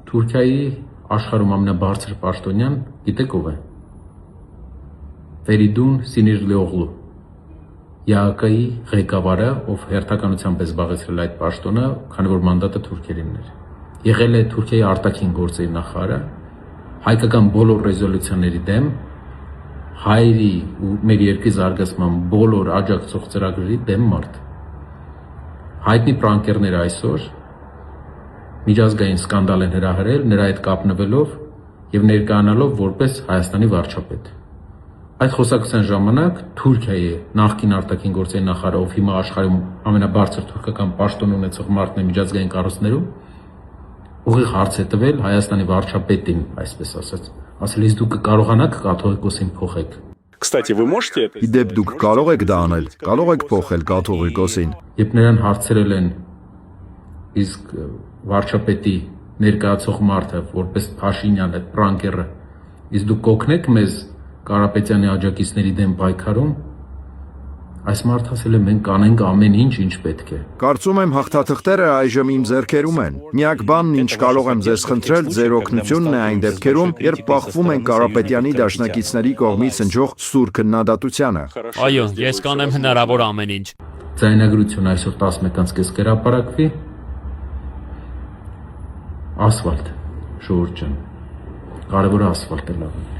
Թուրքիայի աշխարհում ամենաբարձր պաշտոնյան գիտեք ով է։ Ֆերիդուն Սինիրլիօղլու, ԵԱԿ-ի ղեկավարը, ով հերթականությամբ է զբաղեցրել այդ պաշտոնը, քանի որ մանդատը թուրքերինն էր։ Եղել է Թուրքիայի արտաքին գործերի նախարարը, հայկական բոլոր ռեզոլյուցիաների դեմ, հայերի ու մեր երկրի զարգացման բոլոր աջակցող ծրագրերի դեմ մարդ։ Հայտնի պրանկերները այսօր միջազգային սկանդալ են հրահրել նրա հետ կապնվելով եւ ներկայանալով որպես Հայաստանի վարչապետ։ Այդ խոսակցության ժամանակ Թուրքիայի նախկին արտաքին գործերի նախարարը, ով հիմա աշխարհում ամենաբարձր թուրքական պաշտոն ունեցող մարդն է միջազգային կառույցներում, ուղիղ հարց է տվել Հայաստանի վարչապետին, այսպես ասած, ասելիս դուք կարողանաք կաթողիկոսին փոխեք։ Кстати, вы можете это? Իդեպ դուք կարող եք դա անել, կարող եք փոխել կաթողիկոսին։ Երբ նրան հարցրել են իսկ վարչապետի ներկայացող մարդը, որպես Փաշինյանը, պրանկերը, իսկ դուք կօգնեք մեզ Կարապետյանի աջակիցների դեմ պայքարում, այս մարդը ասել է մենք կանենք ամեն ինչ, ինչ պետք է։ Կարծում եմ հաղթաթղթերը այժմ իմ ձեռքերում են։ Միակ բանն, ինչ կարող եմ ձեզ խնդրել, ձեր օգնությունն է այն դեպքերում, երբ բախվում են Կարապետյանի դաշնակիցների կողմից ընջող սուր քննադատությանը։ Այո, ես կանեմ հնարավոր ամեն ինչ։ Ձայնագրություն այսօր 11:30 կհրապարակվի։ Ասֆալտ, ժողովուրդ ջան, կարևորը ասֆալտը լավն է։